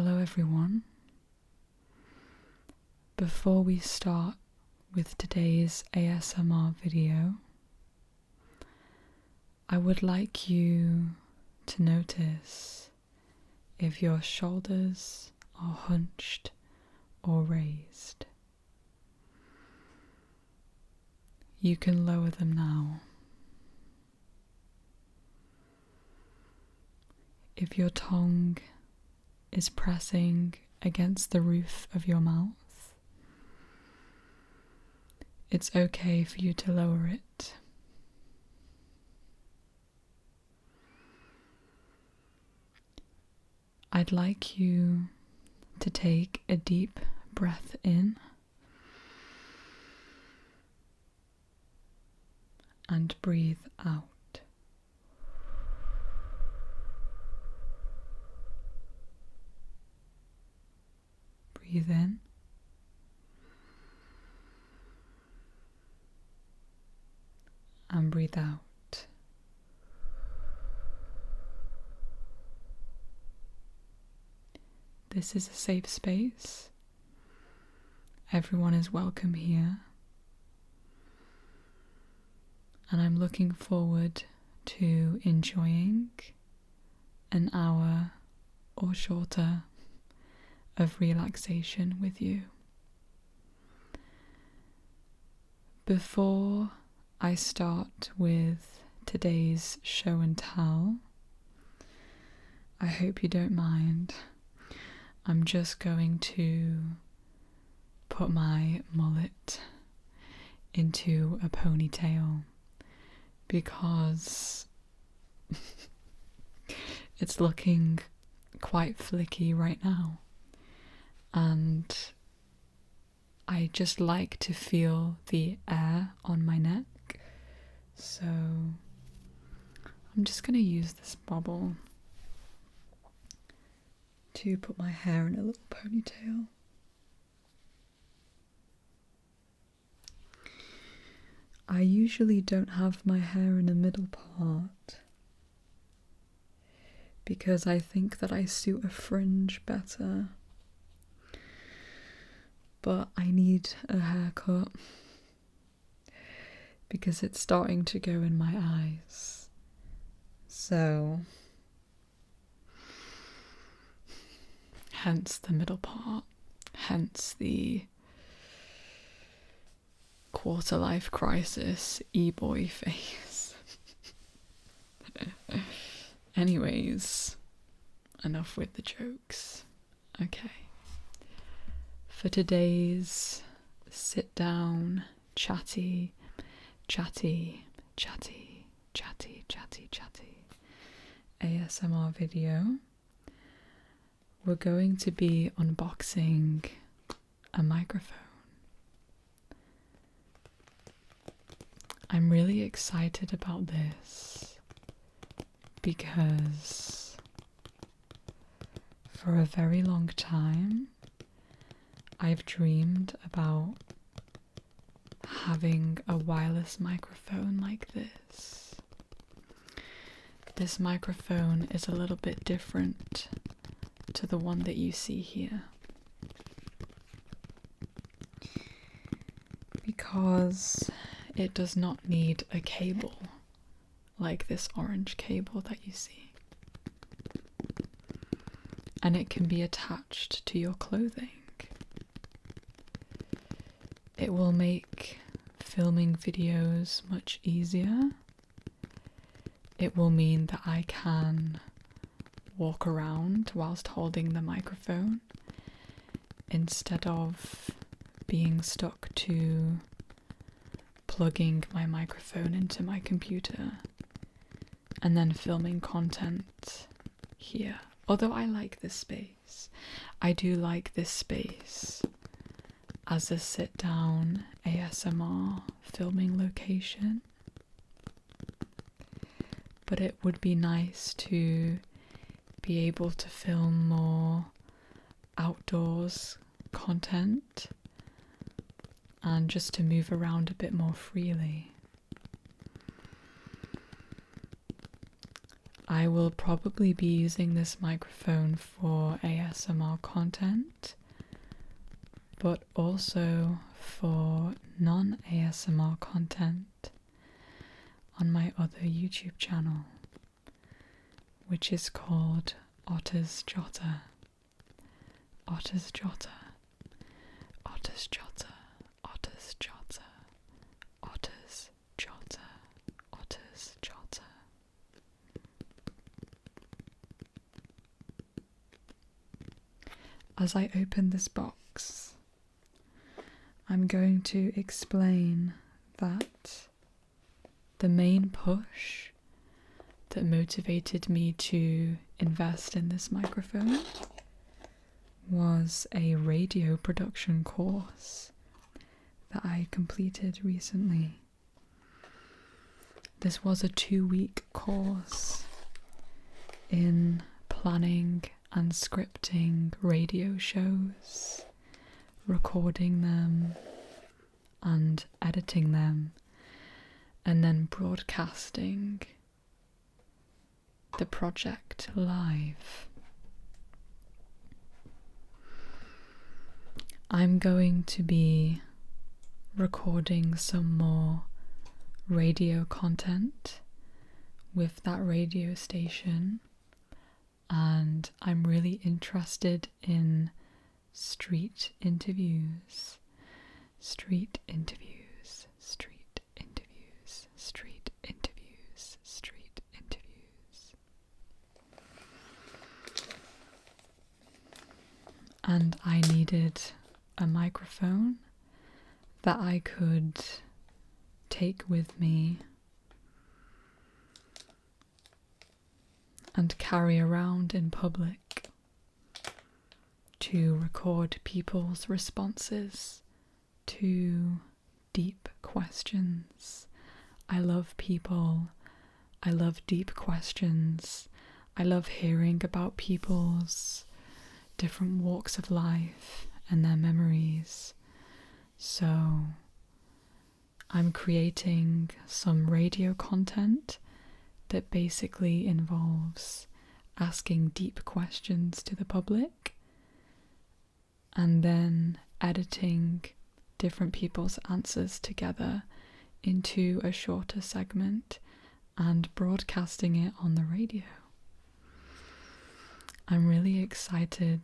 Hello everyone. Before we start with today's ASMR video, I would like you to notice if your shoulders are hunched or raised. You can lower them now. If your tongue is pressing against the roof of your mouth, it's okay for you to lower it. I'd like you to take a deep breath in and breathe out. Breathe in and breathe out. This is a safe space. Everyone is welcome here. And I'm looking forward to enjoying an hour or shorter of relaxation with you. Before I start with today's show and tell, I hope you don't mind. I'm just going to put my mullet into a ponytail because it's looking quite flicky right now. And I just like to feel the air on my neck, so I'm just going to use this bobble to put my hair in a little ponytail. I usually don't have my hair in the middle part because I think that I suit a fringe better. But I need a haircut because it's starting to go in my eyes. So, hence the middle part, hence the quarter-life crisis e-boy face. Anyways, enough with the jokes. Okay. For today's sit down, chatty ASMR video, we're going to be unboxing a microphone. I'm really excited about this because for a very long time I've dreamed about having a wireless microphone like this. This microphone is a little bit different to the one that you see here because it does not need a cable like this orange cable that you see. And it can be attached to your clothing. It will make filming videos much easier. It will mean that I can walk around whilst holding the microphone instead of being stuck to plugging my microphone into my computer and then filming content here. Although I like this space. I do like this space as a sit-down ASMR filming location. But it would be nice to be able to film more outdoors content and just to move around a bit more freely. I will probably be using this microphone for ASMR content, but also for non-ASMR content on my other YouTube channel, which is called Otter's Jotter. Otter's Jotter. Otter's Jotter. Otter's Jotter. Otter's Jotter. Otter's Jotter. As I open this box, I'm going to explain that the main push that motivated me to invest in this microphone was a radio production course that I completed recently. This was a 2-week course in planning and scripting radio shows, recording them and editing them, and then broadcasting the project live. I'm going to be recording some more radio content with that radio station, and I'm really interested in street interviews. Street interviews, street interviews, street interviews, street interviews. And I needed a microphone that I could take with me and carry around in public to record people's responses to deep questions. I love people. I love deep questions. I love hearing about people's different walks of life and their memories. So I'm creating some radio content that basically involves asking deep questions to the public and then editing different people's answers together into a shorter segment and broadcasting it on the radio. I'm really excited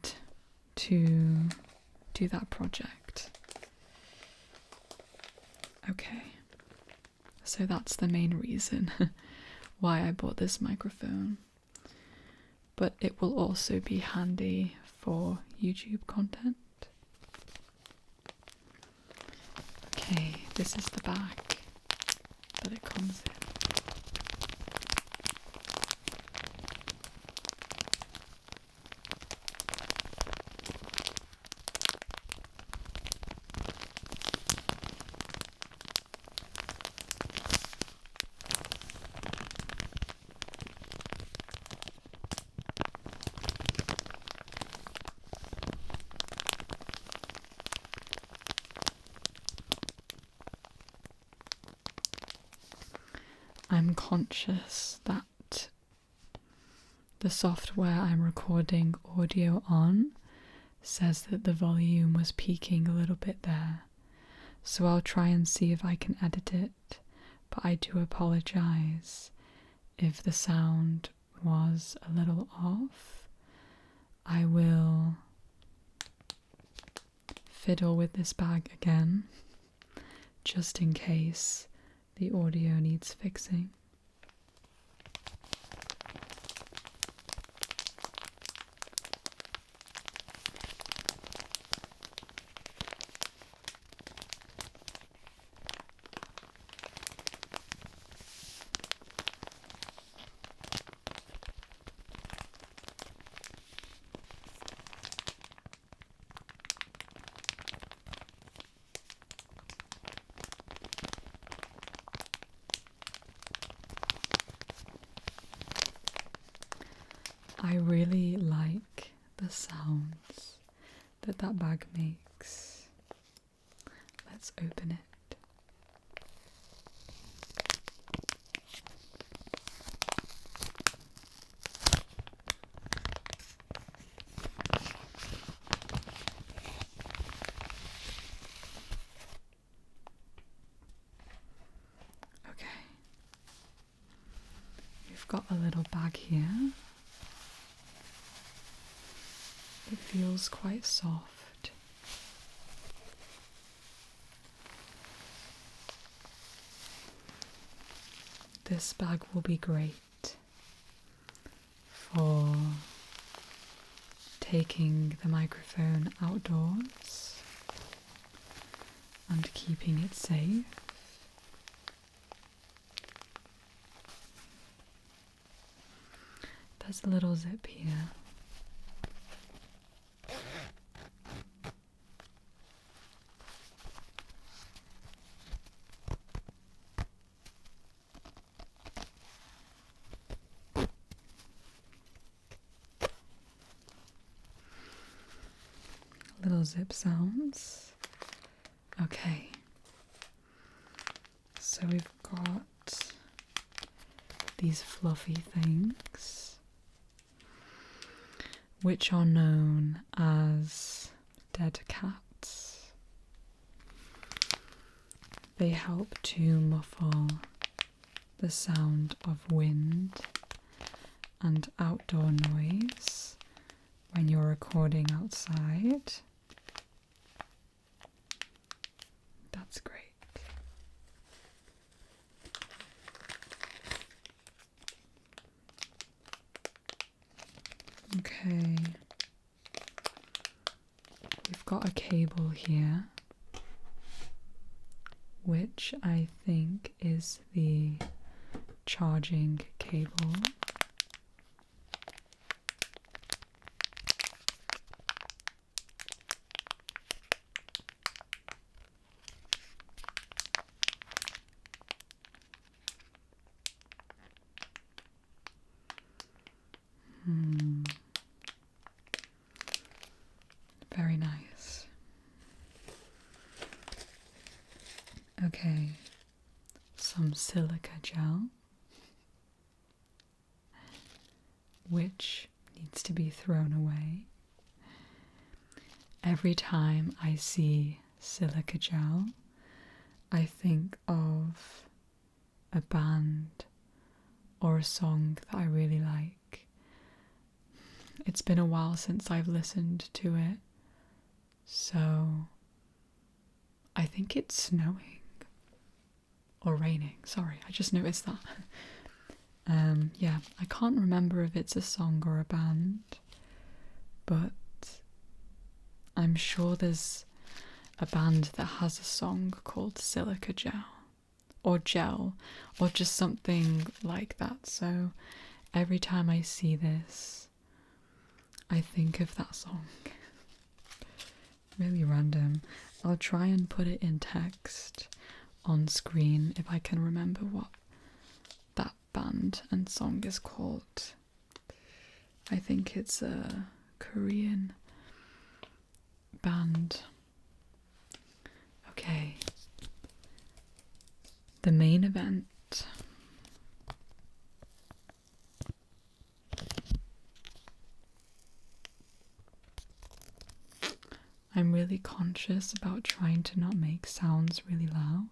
to do that project. Okay, so that's the main reason why I bought this microphone, but it will also be handy for YouTube content. Okay, this is the bag that it comes in. I'm conscious that the software I'm recording audio on says that the volume was peaking a little bit there, so I'll try and see if I can edit it, but I do apologise if the sound was a little off. I will fiddle with this bag again, just in case the audio needs fixing. I really like the sounds that bag makes. Let's open it. we've got a little bag here. It feels quite soft. This bag will be great for taking the microphone outdoors and keeping it safe. There's a little zip here. Little zip sounds. Okay, so we've got these fluffy things, which are known as dead cats. They help to muffle the sound of wind and outdoor noise when you're recording outside. That's great. Okay, we've got a cable here, which I think is the charging cable. Very nice. Okay, some silica gel, which needs to be thrown away. Every time I see silica gel, I think of a band or a song that I really like. It's been a while since I've listened to it, so I think it's snowing or raining. Sorry, I just noticed that. Yeah, I can't remember if it's a song or a band, but I'm sure there's a band that has a song called Silica Gel, or just something like that. So every time I see this, I think of that song. Really random. I'll try and put it in text on screen if I can remember what that band and song is called. I think it's a Korean band. Okay, the main event. I'm really conscious about trying to not make sounds really loud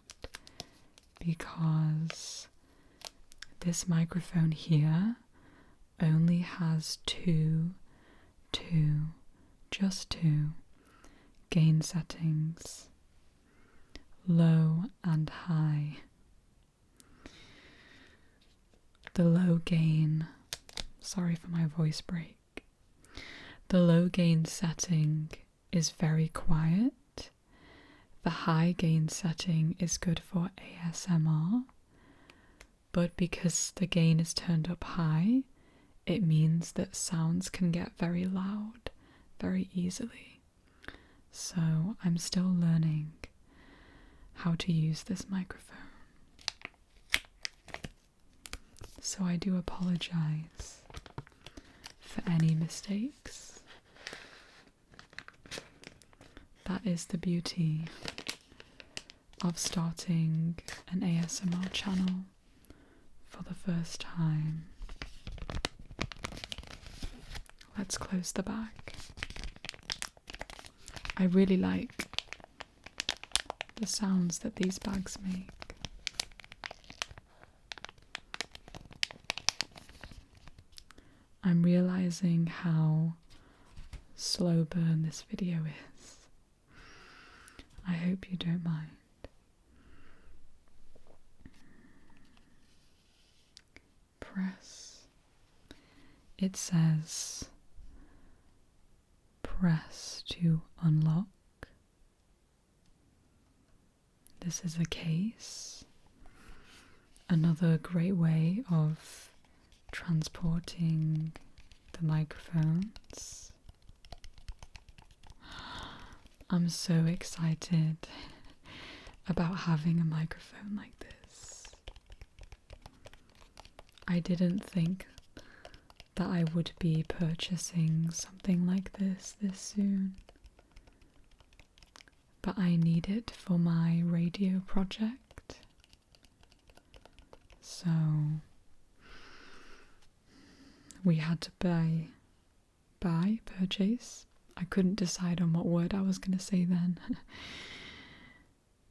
because this microphone here only has just two gain settings, low and high. The low gain, sorry for my voice break, the low gain setting is very quiet. The high gain setting is good for ASMR, but because the gain is turned up high, it means that sounds can get very loud very easily. So I'm still learning how to use this microphone. So I do apologize for any mistakes. That is the beauty of starting an ASMR channel for the first time. Let's close the bag. I really like the sounds that these bags make. I'm realizing how slow burn this video is. I hope you don't mind. Press. It says press to unlock. This is a case. Another great way of transporting the microphones. I'm so excited about having a microphone like this. I didn't think that I would be purchasing something like this soon, but I need it for my radio project. So we had to purchase. I couldn't decide on what word I was going to say then.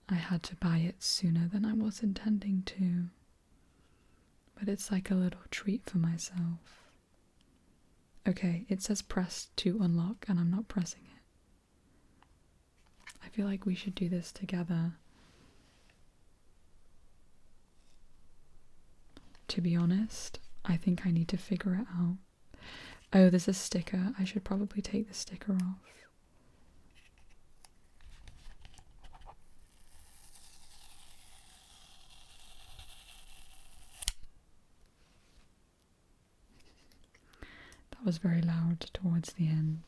I had to buy it sooner than I was intending to. But it's like a little treat for myself. Okay, it says press to unlock and I'm not pressing it. I feel like we should do this together. To be honest, I think I need to figure it out. Oh, there's a sticker. I should probably take the sticker off. That was very loud towards the end.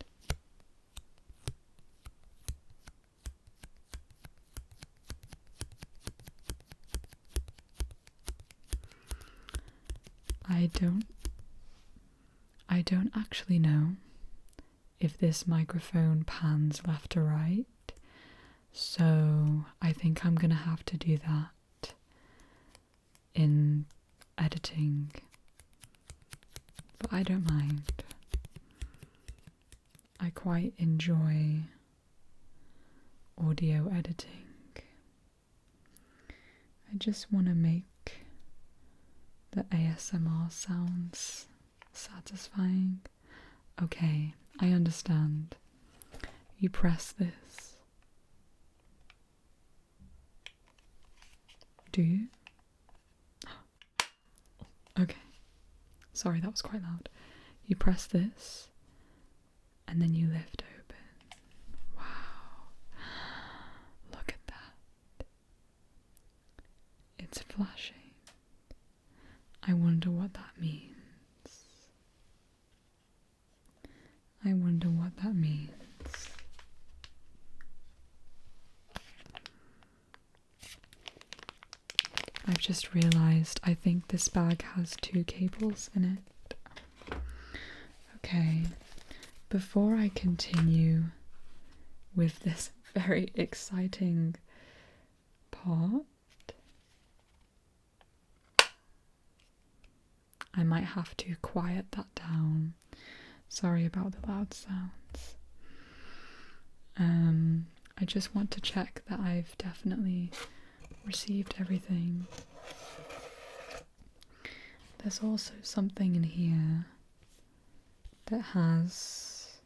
I don't actually know if this microphone pans left to right, so I think I'm gonna have to do that in editing, but I don't mind. I quite enjoy audio editing. I just want to make the ASMR sounds satisfying. Okay, I understand. You press this. Do you? Okay. Sorry, that was quite loud. You press this and then you lift open. Wow. Look at that. It's flashing. I wonder what that means. I wonder what that means. I've just realised I think this bag has 2 cables in it. Okay, before I continue with this very exciting part, I might have to quiet that down. Sorry about the loud sounds. I just want to check that I've definitely received everything. There's also something in here that has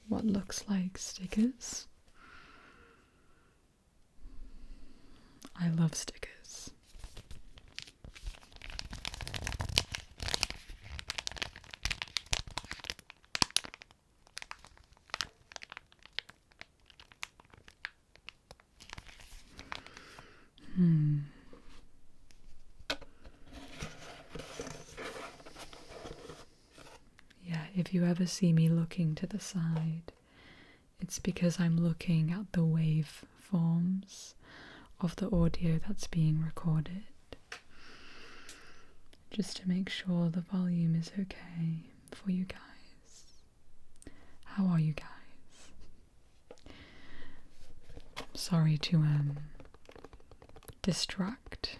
what looks like stickers. I love stickers. Yeah, if you ever see me looking to the side, it's because I'm looking at the waveforms of the audio that's being recorded, just to make sure the volume is okay for you guys. How are you guys? Sorry to distract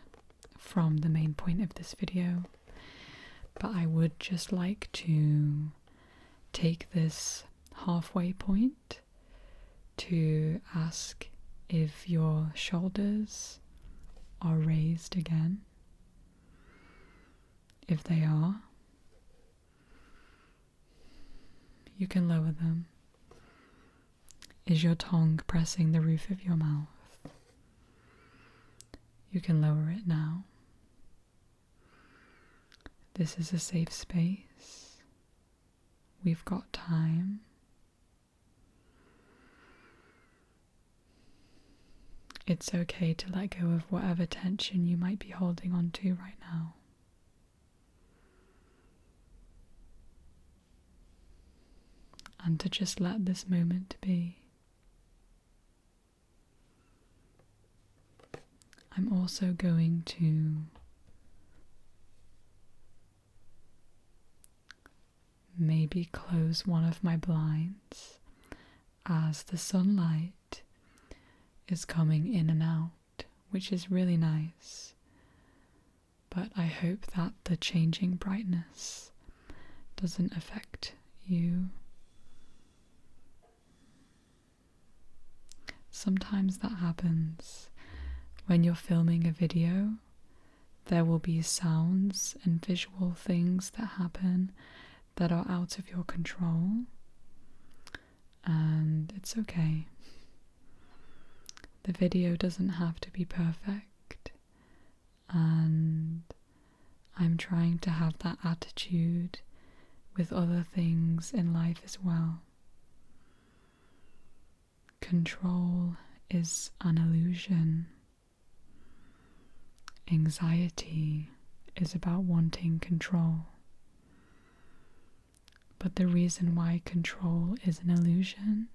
from the main point of this video, but I would just like to take this halfway point to ask if your shoulders are raised again. If they are, you can lower them. Is your tongue pressing the roof of your mouth? You can lower it now. This is a safe space. We've got time. It's okay to let go of whatever tension you might be holding on to right now. And to just let this moment be. I'm also going to maybe close one of my blinds as the sunlight is coming in and out, which is really nice. But I hope that the changing brightness doesn't affect you. Sometimes that happens. When you're filming a video, there will be sounds and visual things that happen that are out of your control, and it's okay. The video doesn't have to be perfect, and I'm trying to have that attitude with other things in life as well. Control is an illusion. Anxiety is about wanting control. But the reason why control is an illusion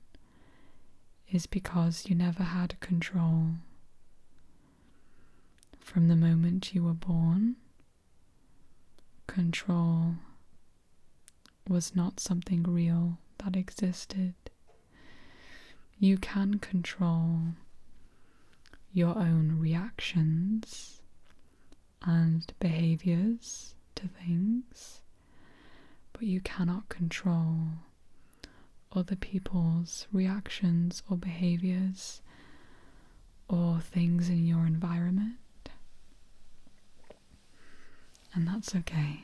is because you never had control. From the moment you were born, control was not something real that existed. You can control your own reactions and behaviors to things, but you cannot control other people's reactions or behaviors or things in your environment, and that's okay.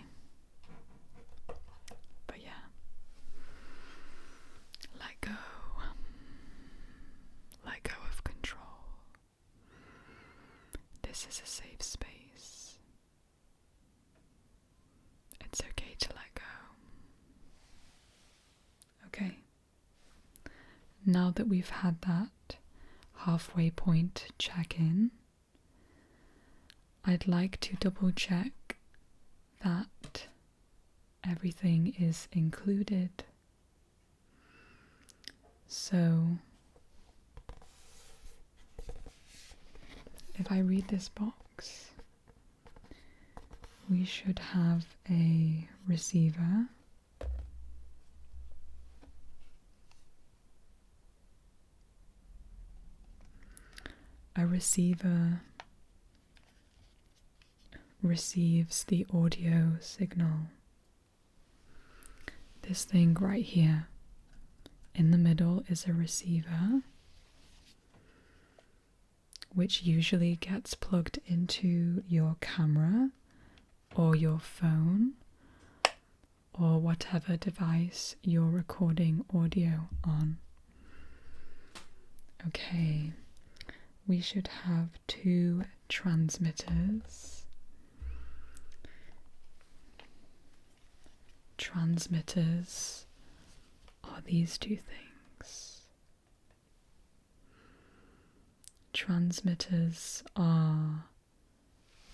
But yeah, let go of control. This is a safe space. It's okay to let go. Okay. Now that we've had that halfway point check-in, I'd like to double check that everything is included. So, if I read this box, we should have a receiver, receives the audio signal. This thing right here in the middle is a receiver, which usually gets plugged into your camera or your phone or whatever device you're recording audio on. Okay, we should have 2 transmitters. Transmitters are these 2 things. Transmitters are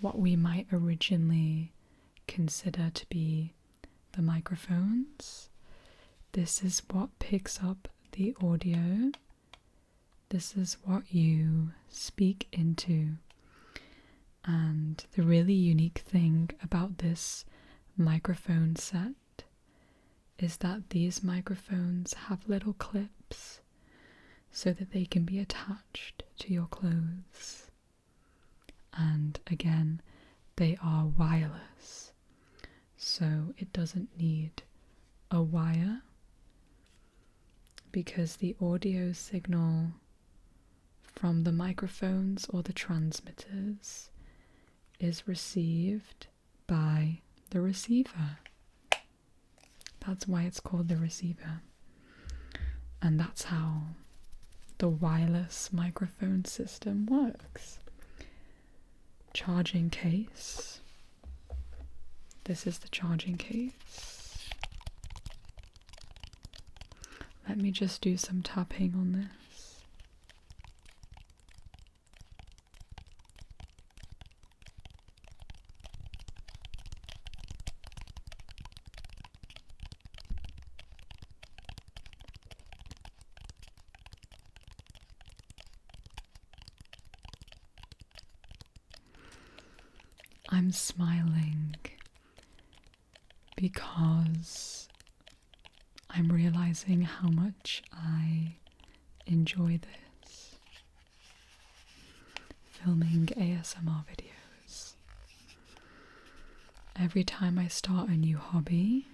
what we might originally consider to be the microphones. This is what picks up the audio. This is what you speak into. And the really unique thing about this microphone set is that these microphones have little clips so that they can be attached to your clothes. And again, they are wireless, so it doesn't need a wire, because the audio signal from the microphones or the transmitters is received by the receiver. That's why it's called the receiver. And that's how the wireless microphone system works. Charging case. This is the charging case. Let me just do some tapping on this. I'm smiling because I'm realizing how much I enjoy this, filming ASMR videos. Every time I start a new hobby,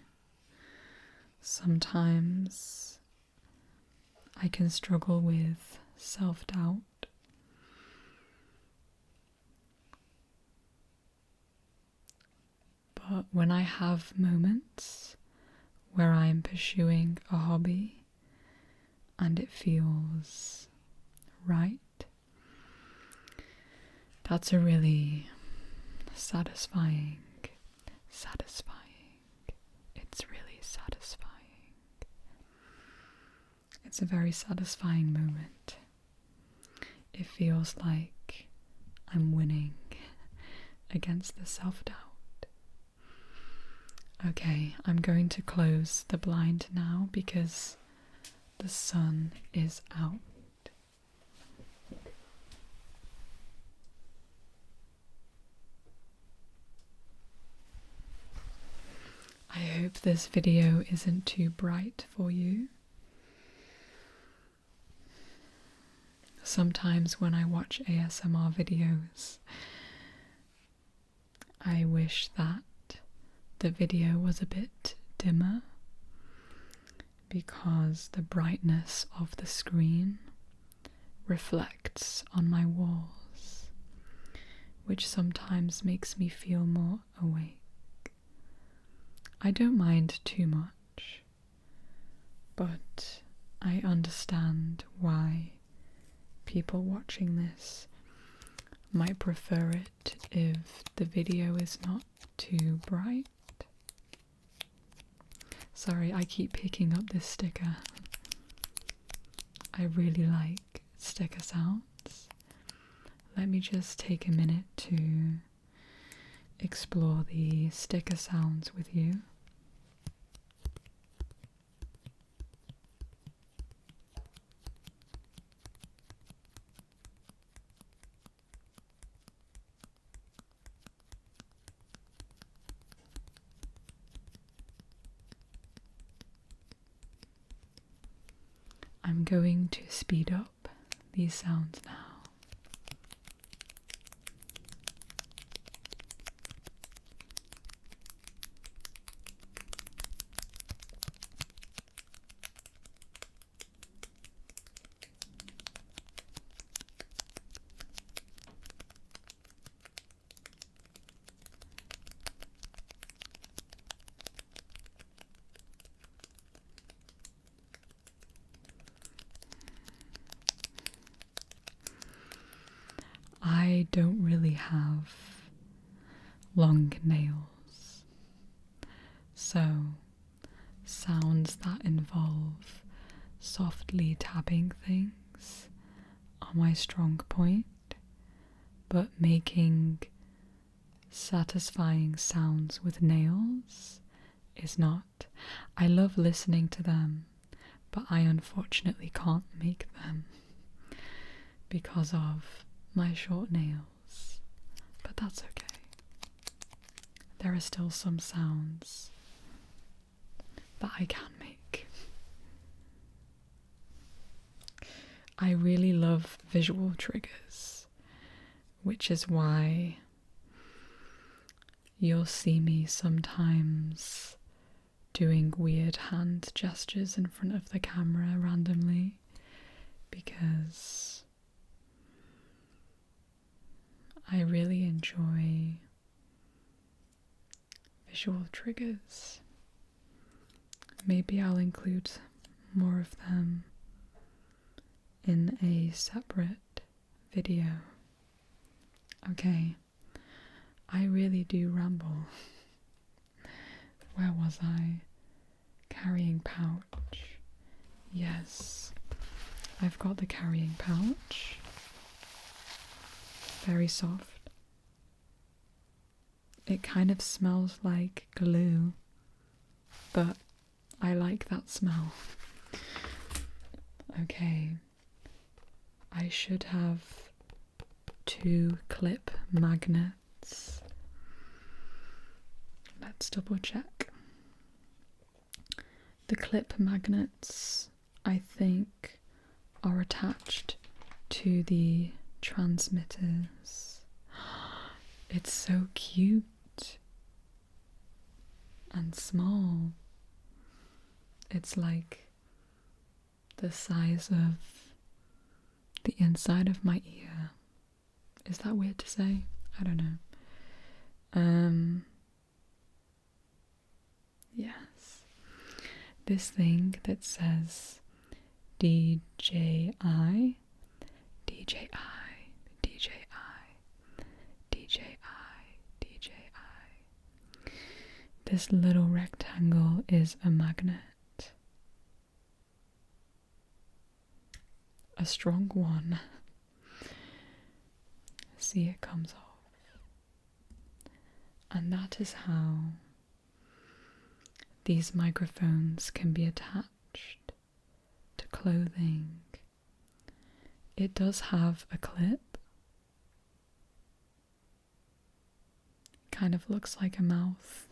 sometimes I can struggle with self-doubt. But when I have moments where I'm pursuing a hobby and it feels right, that's a really satisfying. It's really satisfying. It's a very satisfying moment. It feels like I'm winning against the self-doubt. Okay, I'm going to close the blind now because the sun is out. I hope this video isn't too bright for you. Sometimes when I watch ASMR videos, I wish that the video was a bit dimmer because the brightness of the screen reflects on my walls, which sometimes makes me feel more awake. I don't mind too much, but I understand why people watching this might prefer it if the video is not too bright. Sorry, I keep picking up this sticker. I really like sticker sounds. Let me just take a minute to explore the sticker sounds with you. I'm going to speed up these sounds now. I don't really have long nails, so sounds that involve softly tapping things are my strong point, but making satisfying sounds with nails is not. I love listening to them, but I unfortunately can't make them because of my short nails, but that's okay. There are still some sounds that I can make. I really love visual triggers, which is why you'll see me sometimes doing weird hand gestures in front of the camera randomly, because I really enjoy visual triggers. Maybe I'll include more of them in a separate video. Okay, I really do ramble. Where was I? Carrying pouch. Yes, I've got the carrying pouch. Very soft. It kind of smells like glue, but I like that smell. Okay, I should have 2 clip magnets. Let's double check. The clip magnets, I think, are attached to the transmitters. It's so cute and small. It's like the size of the inside of my ear. Is that weird to say? I don't know. Yes. This thing that says DJI, DJI, DJI, DJI, DJI. This little rectangle is a magnet. A strong one. See, it comes off. And that is how these microphones can be attached to clothing. It does have a clip. Kind of looks like a mouth.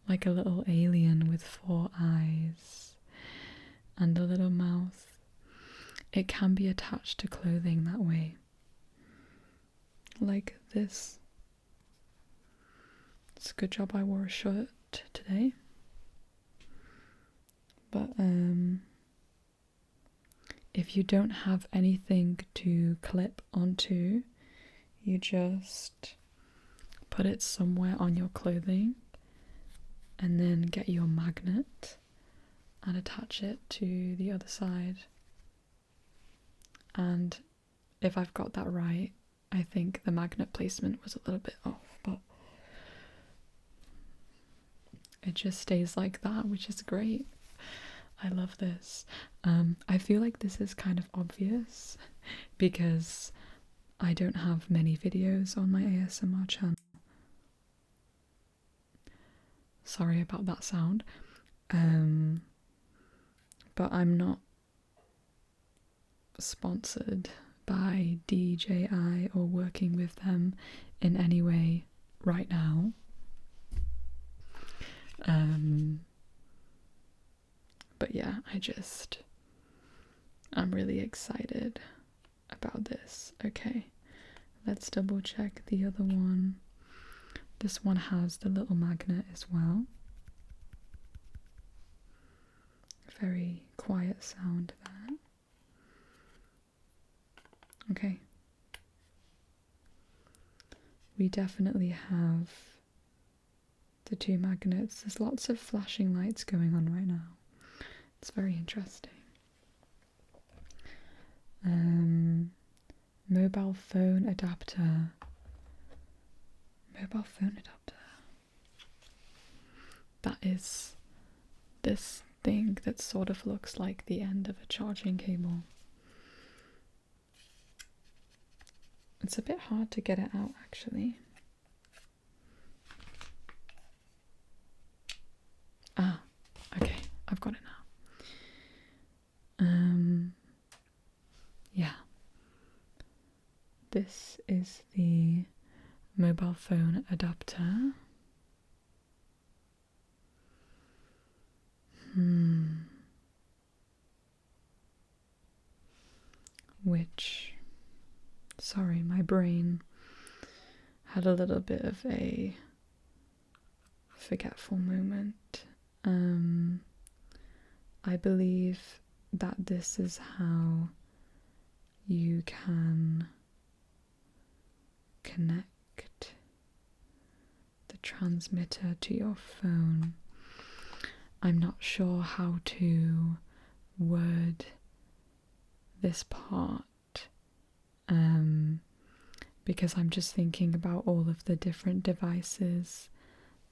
Like a little alien with 4 eyes and a little mouth. It can be attached to clothing that way. Like this. It's a good job I wore a shirt today. But if you don't have anything to clip onto, you just put it somewhere on your clothing and then get your magnet and attach it to the other side. And if I've got that right, I think the magnet placement was a little bit off, but it just stays like that, which is great. I love this. I feel like this is kind of obvious because I don't have many videos on my ASMR channel. Sorry about that sound. But I'm not sponsored by DJI or working with them in any way right now. But yeah, I'm really excited about this. Okay, let's double check the other one. This one has the little magnet as well. Very quiet sound there. Okay. We definitely have the 2 magnets. There's lots of flashing lights going on right now. It's very interesting. Mobile phone adapter. Mobile phone adapter. That is this thing that sort of looks like the end of a charging cable. It's a bit hard to get it out, actually. Ah, okay, I've got it now. Yeah. This is the mobile phone adapter. Which, sorry, my brain had a little bit of a forgetful moment. I believe that this is how you can connect the transmitter to your phone. I'm not sure how to word this part because I'm just thinking about all of the different devices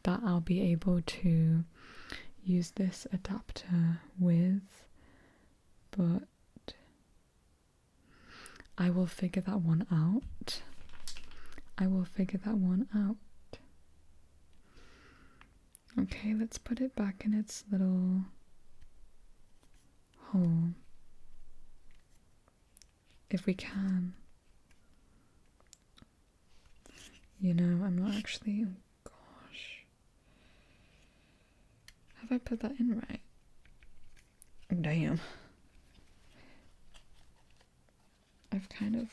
that I'll be able to use this adapter with, but I will figure that one out. Okay, let's put it back in its little hole if we can. You know, I'm not actually, oh gosh, have I put that in right? Oh, damn. I've kind of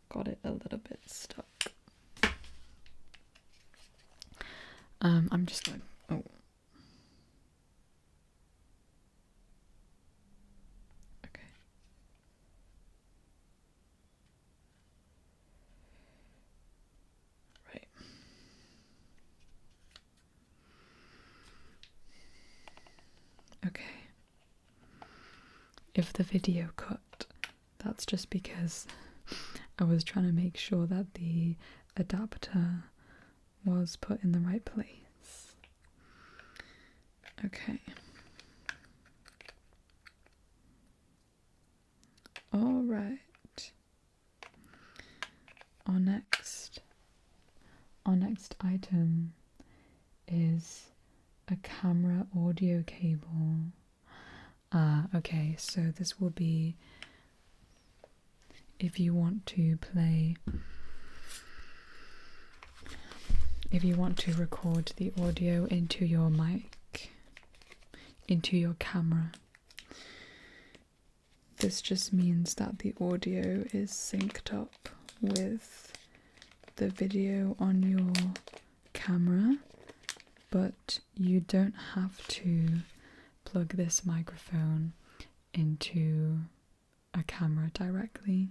got it a little bit stuck. I'm just like, oh. Okay. Right. Okay. If the video cut, that's just because I was trying to make sure that the adapter was put in the right place. Okay. All right. Our next item is a camera audio cable. Okay, so this will be if you want to record the audio into your mic, into your camera. This just means that the audio is synced up with the video on your camera, but you don't have to plug this microphone into a camera directly.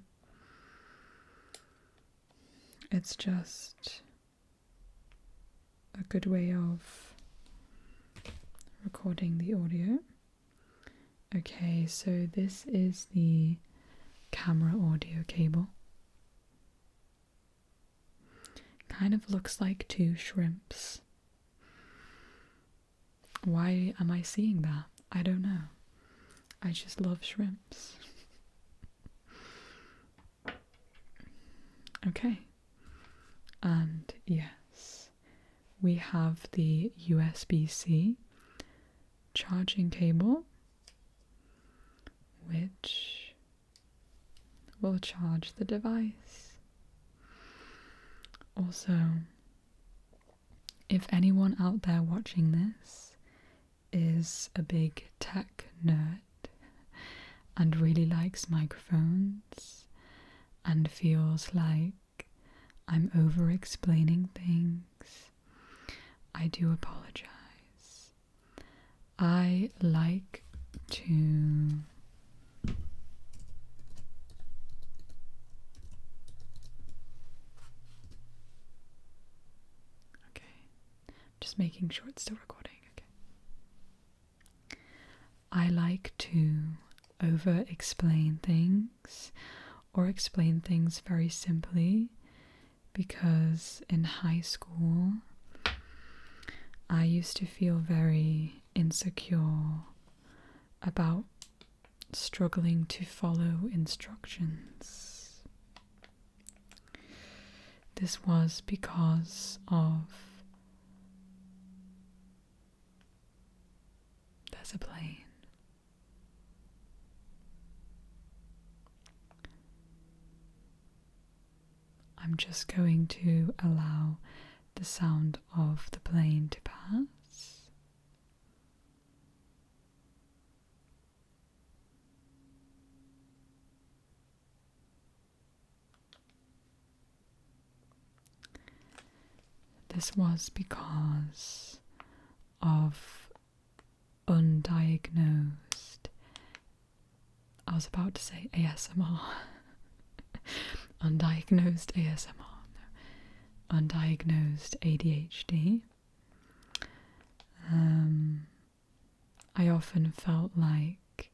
It's just a good way of recording the audio. Okay, so this is the camera audio cable. Kind of looks like two shrimps. Why am I seeing that? I don't know. I just love shrimps. Okay. And yes, we have the USB-C charging cable, which will charge the device. Also, if anyone out there watching this is a big tech nerd and really likes microphones and feels like I'm over explaining things, I do apologize. I like to just making sure it's still recording. Okay. I like to over explain things or explain things very simply because in high school I used to feel very insecure about struggling to follow instructions. This was because of there's a plane. I'm just going to allow the sound of the plane to pass. This was because of undiagnosed, I was about to say ASMR, undiagnosed ASMR, undiagnosed ADHD. I often felt like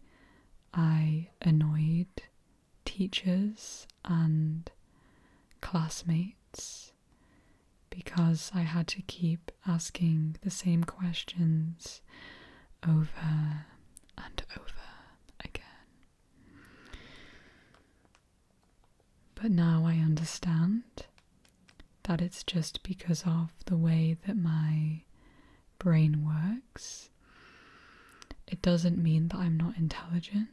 I annoyed teachers and classmates because I had to keep asking the same questions over and over again. But now I understand that it's just because of the way that my brain works. It doesn't mean that I'm not intelligent.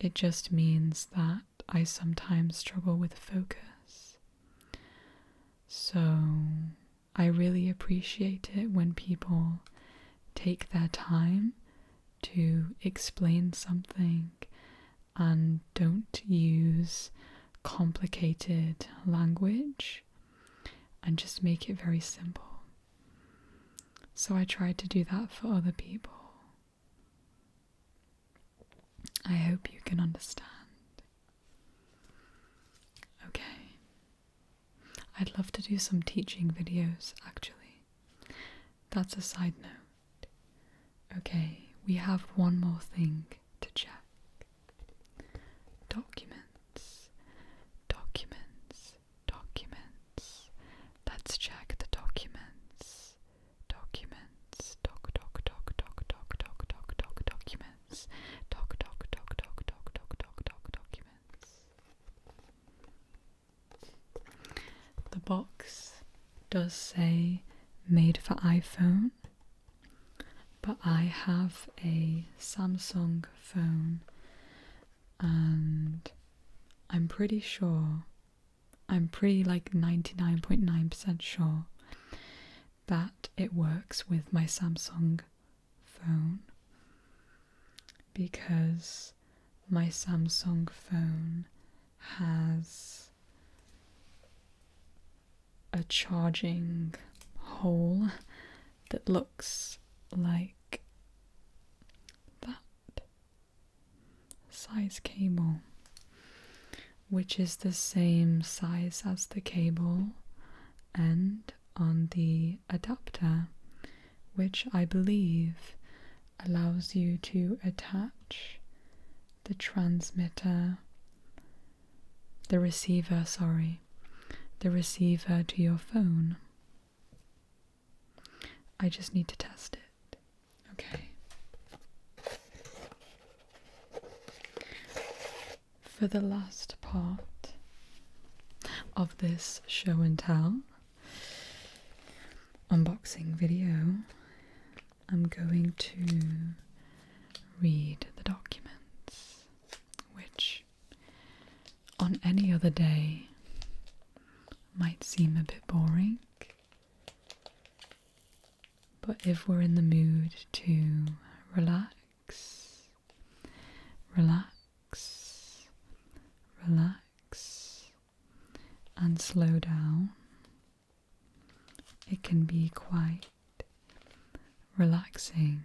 It just means that I sometimes struggle with focus. So I really appreciate it when people take their time to explain something and don't use complicated language and just make it very simple. So I try to do that for other people. I hope you can understand. Okay. I'd love to do some teaching videos, actually. That's a side note. Okay, we have one more thing to check. Documents. Documents. Documents. Let's check the documents. Documents. Documents. Documents. The box does say made for iPhone, but I have a Samsung phone and I'm pretty like 99.9% sure that it works with my Samsung phone, because my Samsung phone has a charging hole that looks like that size cable, which is the same size as the cable end on the adapter, which I believe allows you to attach the receiver to your phone. I just need to test it. Okay. For the last part of this show and tell unboxing video, I'm going to read the documents, which on any other day might seem a bit boring, but if we're in the mood to relax, and slow down, it can be quite relaxing.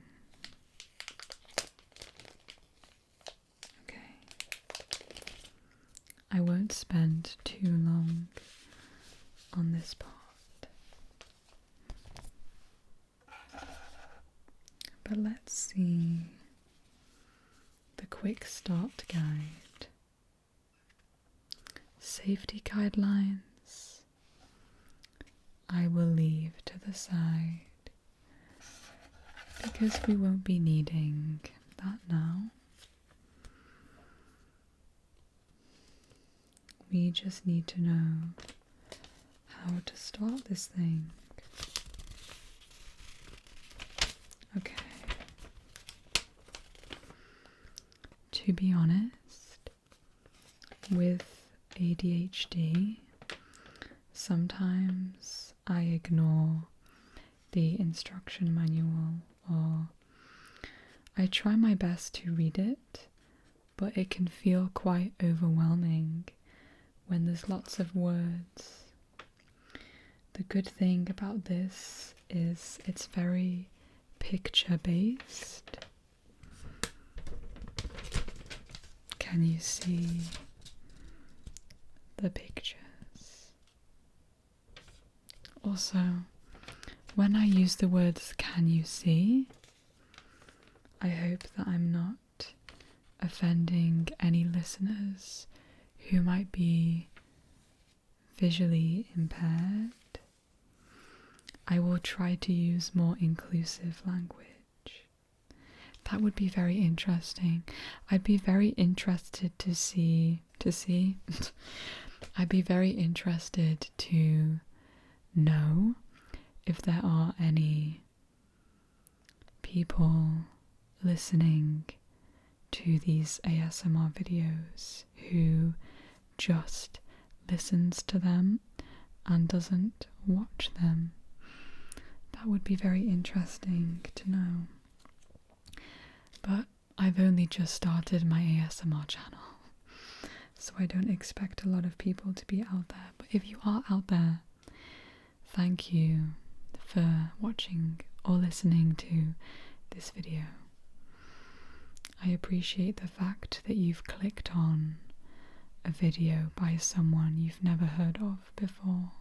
Okay, I won't spend too long on this part, but let's see the quick start guide. Safety guidelines I will leave to the side because we won't be needing that now. We just need to know how to start this thing. Okay. To be honest, with ADHD, sometimes I ignore the instruction manual, or I try my best to read it, but it can feel quite overwhelming when there's lots of words. The good thing about this is it's very picture based. Can you see the pictures? also, when I use the words "can you see," I hope that I'm not offending any listeners who might be visually impaired. I will try to use more inclusive language. That would be very interesting. I'd be very interested to see I'd be very interested to know if there are any people listening to these ASMR videos who just listens to them and doesn't watch them. That would be very interesting to know. But I've only just started my ASMR channel, so I don't expect a lot of people to be out there. But if you are out there, thank you for watching or listening to this video. I appreciate the fact that you've clicked on a video by someone you've never heard of before.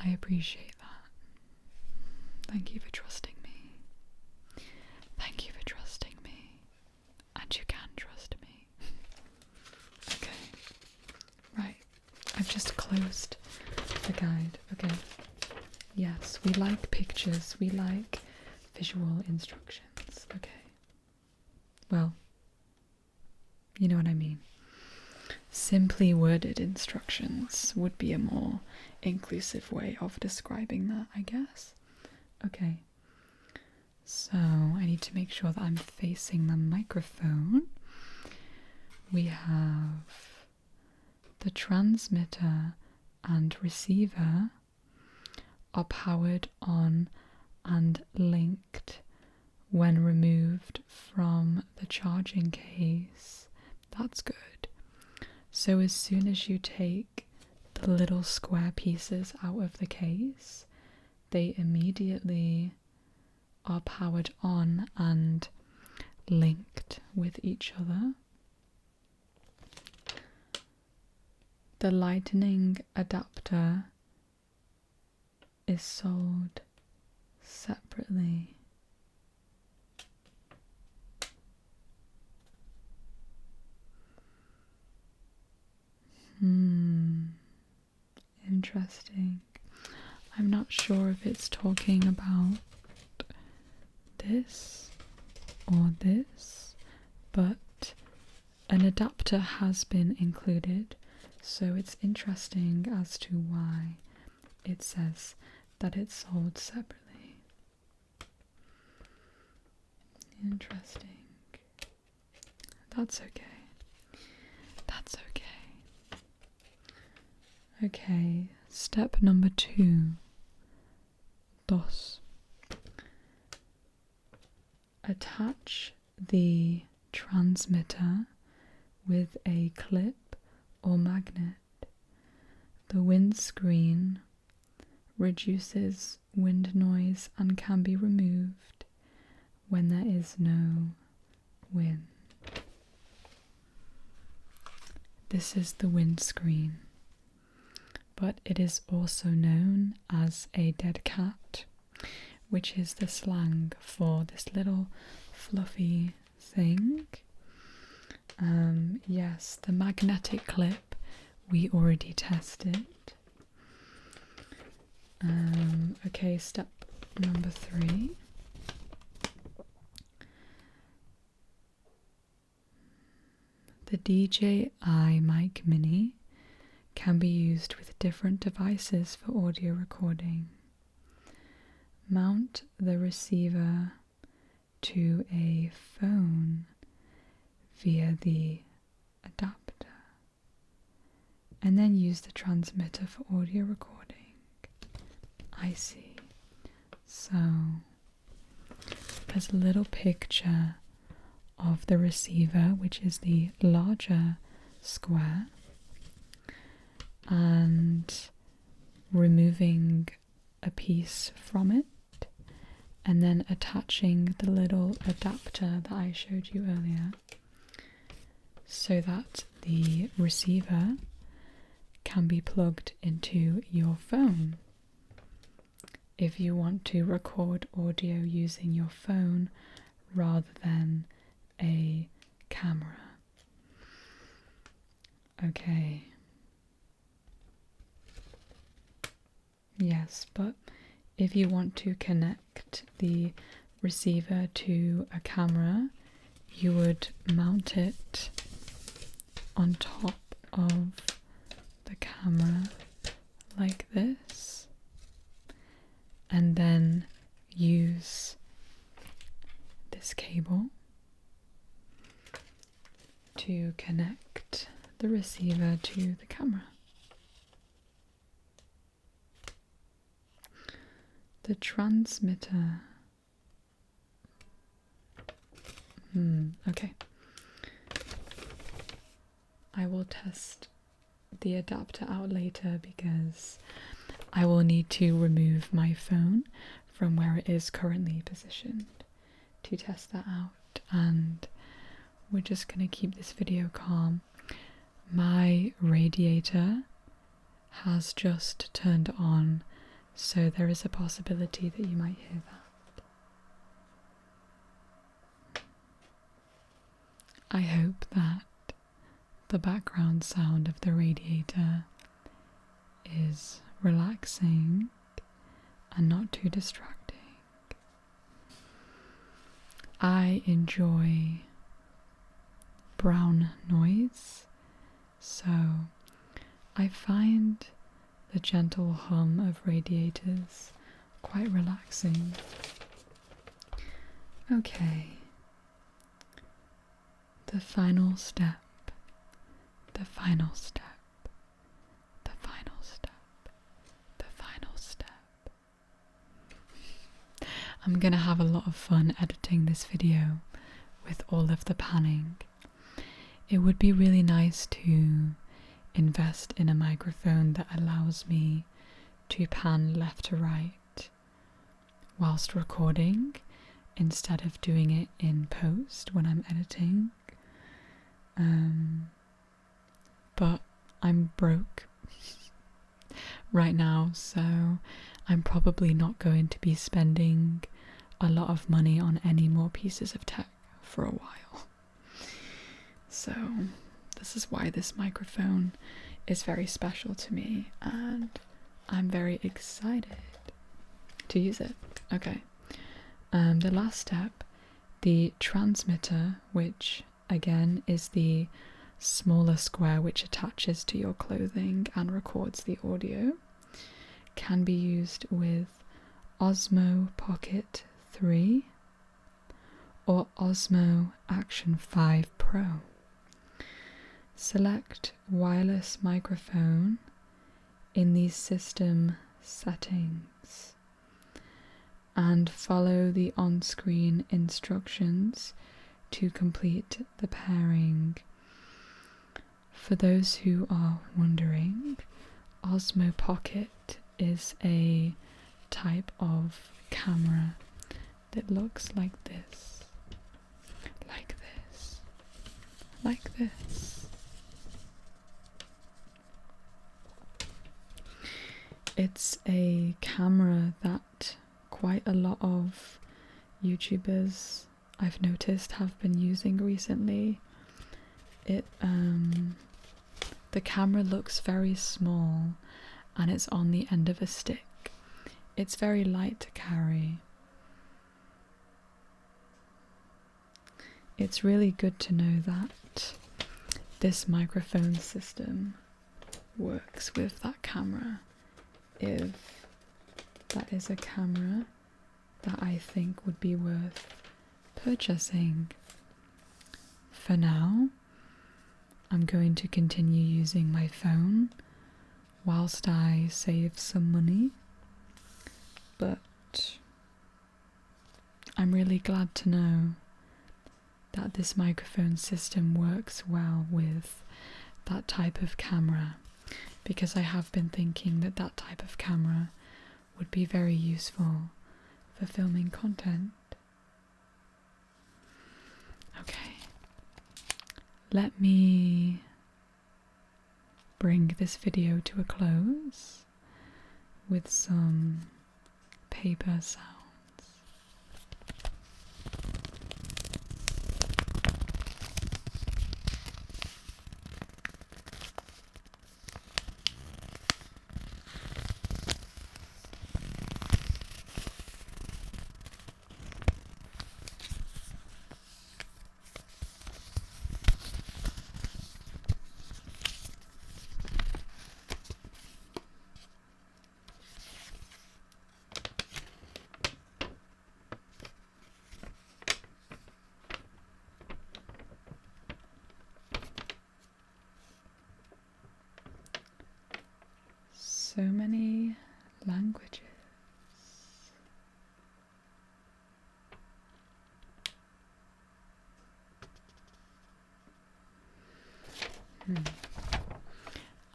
I appreciate that. Thank you for trusting me. Thank you for trusting me. And you can trust me. Okay. Right. I've just closed the guide. Okay. Yes, we like pictures. We like visual instructions. Okay. Well, you know what I mean. Simply worded instructions would be a more inclusive way of describing that, I guess. Okay. So I need to make sure that I'm facing the microphone. We have the transmitter and receiver are powered on and linked when removed from the charging case. That's good. So as soon as you take the little square pieces out of the case, they immediately are powered on and linked with each other. The lightning adapter is sold separately. Interesting. I'm not sure if it's talking about this or this, but an adapter has been included, so it's interesting as to why it says that it's sold separately. Interesting. That's okay. That's okay. Okay, step number 2. Dos. Attach the transmitter with a clip or magnet. The windscreen reduces wind noise and can be removed when there is no wind. This is the windscreen, but it is also known as a dead cat, which is the slang for this little fluffy thing. Yes, the magnetic clip we already tested. Okay, step number 3. The DJI Mic Mini can be used with different devices for audio recording. Mount the receiver to a phone via the adapter, and then use the transmitter for audio recording. I see. So there's a little picture of the receiver, which is the larger square, and removing a piece from it and then attaching the little adapter that I showed you earlier so that the receiver can be plugged into your phone. If you want to record audio using your phone rather than a camera. Okay. Yes, but if you want to connect the receiver to a camera, you would mount it on top of the camera like this, and then use this cable to connect the receiver to the camera. The transmitter. Okay. I will test the adapter out later because I will need to remove my phone from where it is currently positioned to test that out, and we're just going to keep this video calm. My radiator has just turned on, so there is a possibility that you might hear that. I hope that the background sound of the radiator is relaxing and not too distracting. I enjoy brown noise, so I find the gentle hum of radiators quite relaxing. Okay, the final step, the final step, the final step, the final step. I'm gonna have a lot of fun editing this video with all of the panning. It would be really nice to invest in a microphone that allows me to pan left to right whilst recording instead of doing it in post when I'm editing. But I'm broke right now, so I'm probably not going to be spending a lot of money on any more pieces of tech for a while. So this is why this microphone is very special to me, and I'm very excited to use it. Okay, the last step, the transmitter, which again is the smaller square which attaches to your clothing and records the audio, can be used with Osmo Pocket 3 or Osmo Action 5 Pro. Select wireless microphone in the system settings and follow the on-screen instructions to complete the pairing. For those who are wondering, Osmo Pocket is a type of camera that looks like this, like this, like this. It's a camera that quite a lot of YouTubers I've noticed have been using recently. The camera looks very small and it's on the end of a stick. It's very light to carry. It's really good to know that this microphone system works with that camera, if that is a camera that I think would be worth purchasing. For now, I'm going to continue using my phone whilst I save some money, but I'm really glad to know that this microphone system works well with that type of camera, because I have been thinking that that type of camera would be very useful for filming content. Okay, let me bring this video to a close with some paper sounds. So many languages.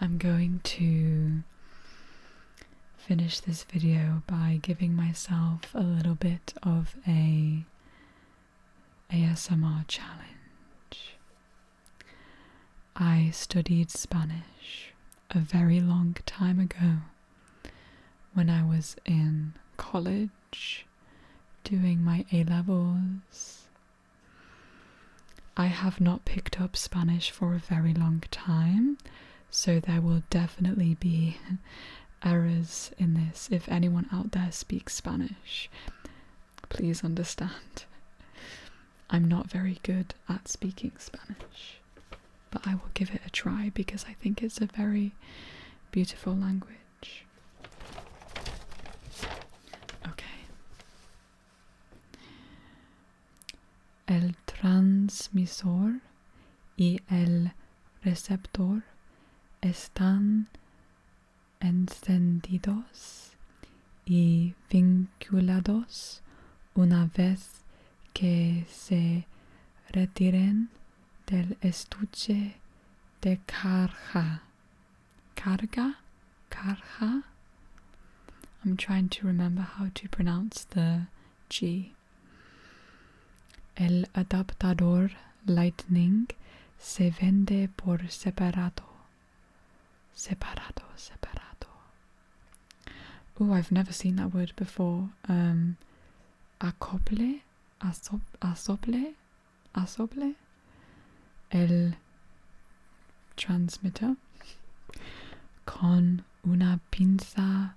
I'm going to finish this video by giving myself a little bit of a ASMR challenge. I studied Spanish a very long time ago when I was in college doing my A-levels. I have not picked up Spanish for a very long time, so there will definitely be errors in this. If anyone out there speaks Spanish, please understand. I'm not very good at speaking Spanish, but I will give it a try because I think it's a very beautiful language. Okay. El transmisor y el receptor están encendidos y vinculados una vez que se retiren del estuche de carga. Carga? I'm trying to remember how to pronounce the G. El adaptador Lightning se vende por separado. Separado. Oh, I've never seen that word before. Acople? Asople? El transmitter con una pinza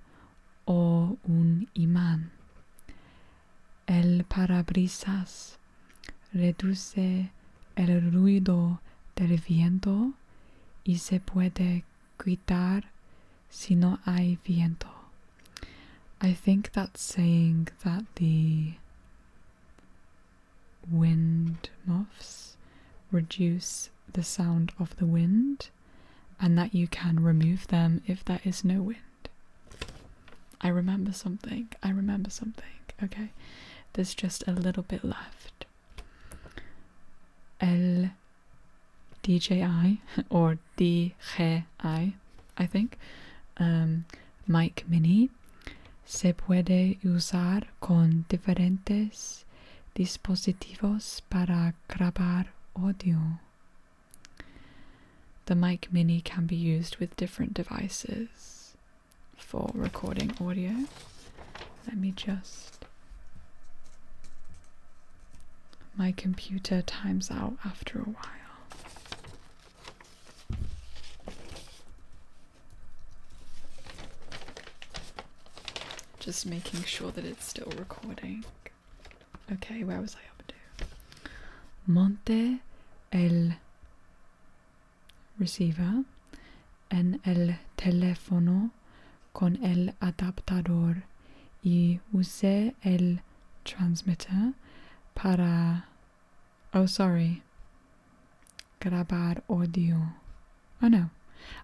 o un imán. El parabrisas reduce el ruido del viento y se puede quitar si no hay viento. I think that's saying that the wind muffs reduce the sound of the wind and that you can remove them if there is no wind. I remember something. Okay, there's just a little bit left. El DJI, or DJI, I think, Mic Mini se puede usar con diferentes dispositivos para grabar audio. The Mic Mini can be used with different devices for recording audio. Let me just... My computer times out after a while. Just making sure that it's still recording. Okay, where was I up to? Monte el receiver en el teléfono con el adaptador y use el transmitter para... Oh, sorry. Grabar audio. Oh no,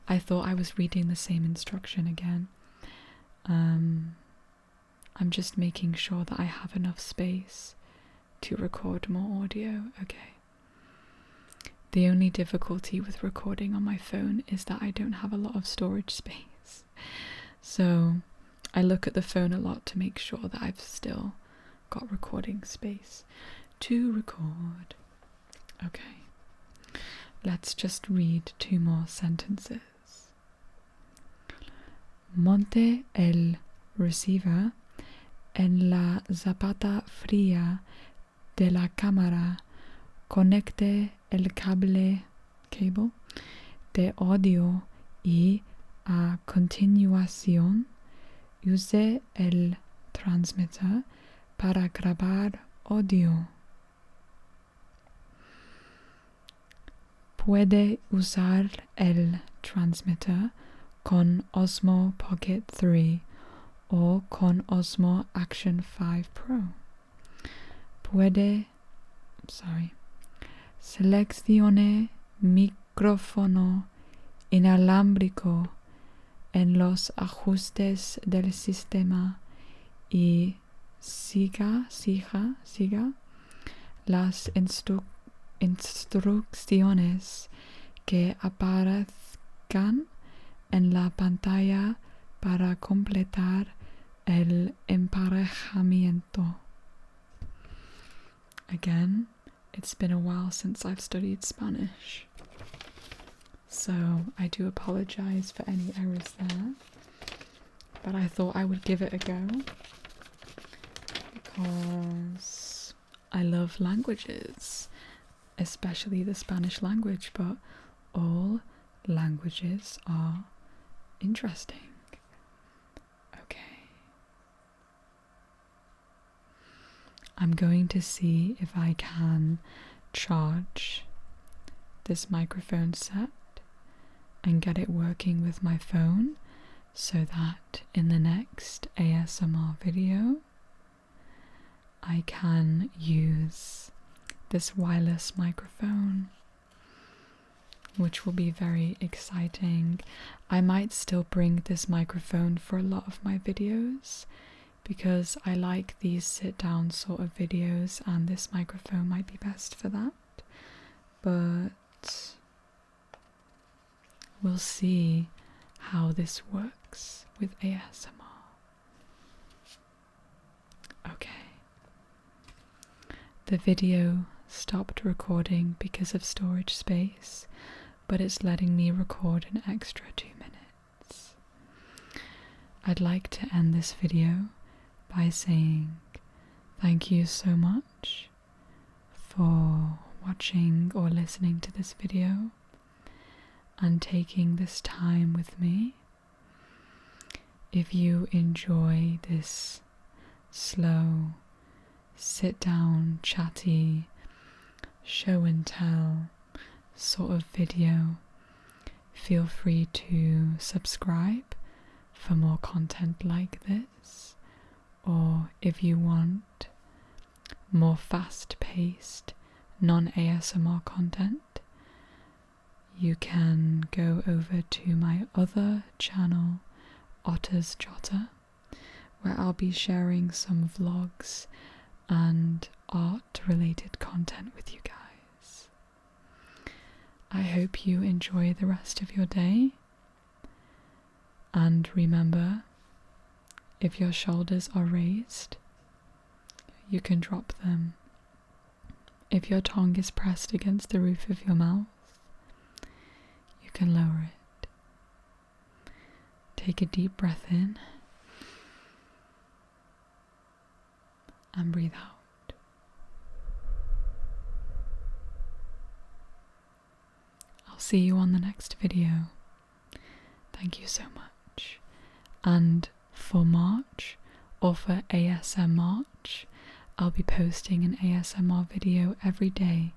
I thought I was reading the same instruction again. I'm just making sure that I have enough space to record more audio. Okay. The only difficulty with recording on my phone is that I don't have a lot of storage space. So I look at the phone a lot to make sure that I've still got recording space to record. Okay. Let's just read 2 more sentences. monte el receiver en la zapata fría de la cámara, conecte el cable de audio y a continuación use el transmitter para grabar audio. Puede usar el transmitter con Osmo Pocket 3 o con Osmo Action 5 Pro. Seleccione micrófono inalámbrico en los ajustes del sistema y siga las instrucciones que aparezcan en la pantalla para completar el emparejamiento. Again, it's been a while since I've studied Spanish, so I do apologize for any errors there, but I thought I would give it a go because I love languages, especially the Spanish language, but all languages are interesting. Okay. I'm going to see if I can charge this microphone set and get it working with my phone so that in the next ASMR video I can use this wireless microphone, which will be very exciting. I might still bring this microphone for a lot of my videos because I like these sit-down sort of videos and this microphone might be best for that, but we'll see how this works with ASMR. Okay. The video stopped recording because of storage space, but it's letting me record an extra 2 minutes. I'd like to end this video by saying thank you so much for watching or listening to this video and taking this time with me. If you enjoy this slow, sit down, chatty, show and tell sort of video, feel free to subscribe for more content like this. Or if you want more fast-paced, non-ASMR content, you can go over to my other channel, Otter's Jotter, where I'll be sharing some vlogs and art-related content with you guys. I hope you enjoy the rest of your day, and remember, if your shoulders are raised, you can drop them. If your tongue is pressed against the roof of your mouth, you can lower it. Take a deep breath in and breathe out. I'll see you on the next video. Thank you so much. And for March, or for ASMaRch, I'll be posting an ASMR video every day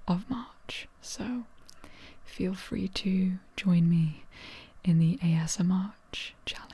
of March, so feel free to join me in the ASMaRch challenge.